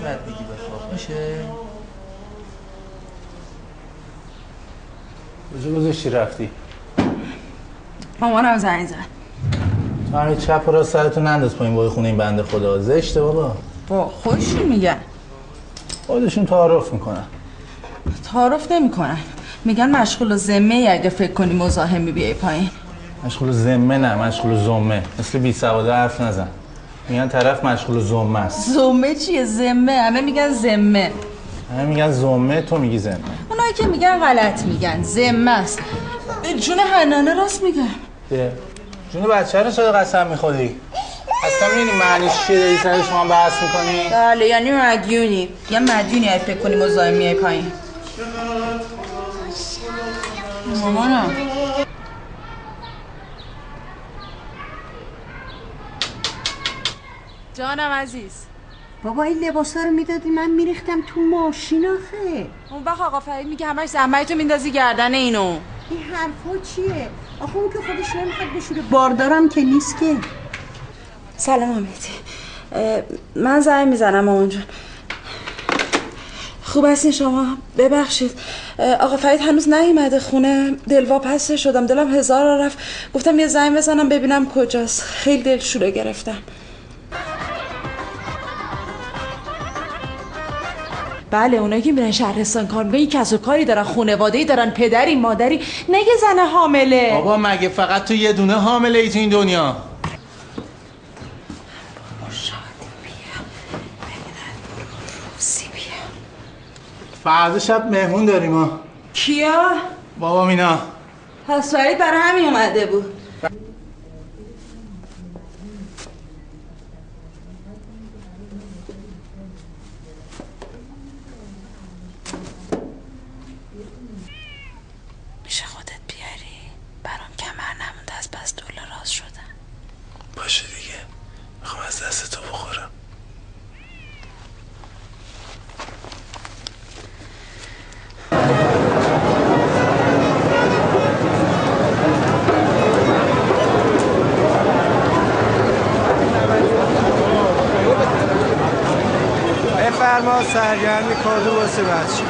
اینقدر میگی بخواب میشه؟ کجا گذاشتی رفتی؟ مامانم زنگ زد. تو همین چپ و راست سرتو ننداز پایین بای خونه این بنده خدا. زشته بابا. با خوشی میگن. خودشون تعارف میکنن. تعارف نمیکنن. میگن مشغول ذمه ای اگه فکر کنی مزاحمی بیای پایین. مشغول ذمه نه، مشغول ذمه. مثل بی سواده حرف نزن. میگن طرف مشغول ذمه است. ذمه چیه؟ ذمه. همه میگن ذمه. همه میگن ذمه، تو میگی ذمه. اونایی که میگن غلط میگن. ذمه است. به جون حنانه راست میگم. جون بچه رو چرا قسم میخوری؟ اصلا میدونی معنیش چیه داری سر شما بحث میکنی؟ بله یعنی مدیونی. یه مدیونی اگه فکر کنی مزاحم میای پایین. مامانم جانم عزیز. بابا این لباسا رو میدادی من میریختم تو ماشین آخه. اون وقت آقا فرید میگه همش زحمتتو میندازی گردن اینو. این حرفا چیه؟ آخه اون که خودش نمیخواد بشوره باردارم که نیست که. سلام امیدی. من زنگ میزنم مامان جون. خوب هستین شما؟ ببخشید آقا فرید هنوز نیومده خونه. دلواپس شدم، دلم هزار را رفت. گفتم یه زنگ بزنم ببینم کجاست. خیلی دلشوره گرفتم. بله اونایی که میرن شهرستان کار میکنن کسب و کاری دارن، خانواده‌ای دارن، پدری مادری، نه یه زن حامله. بابا مگه فقط تو یه دونه حامله ای تو این دنیا؟ بابا شادی بیا ببینن روزی بیا. فردا شب مهمون داریم ها. کیا؟ بابا مینا. پس فرید برای همین اومده بود. میشه خودت بیاری؟ برام کمر نمونده از بس دوله راست شدن. باشه دیگه، میخوام از دست تو بخورم. بفرما سرگرمی کادو واسه بچه.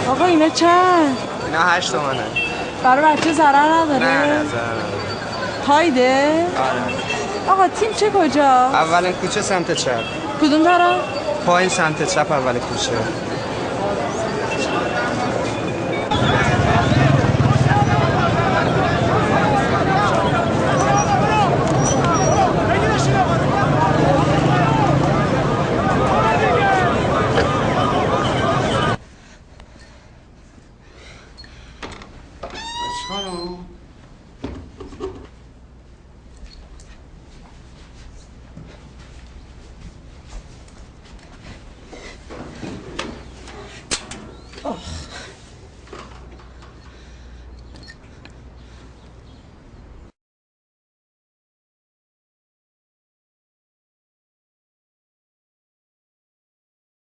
آقا اینا چند؟ اینا 8 تومنه. برای بچه ضرر نداره؟ نه ضرر نداره. تایده؟ آره. آقا تیم چه کجا؟ اولین کوچه سمت چپ. کدوم طرف؟ پایین سمت چپ اول کوچه.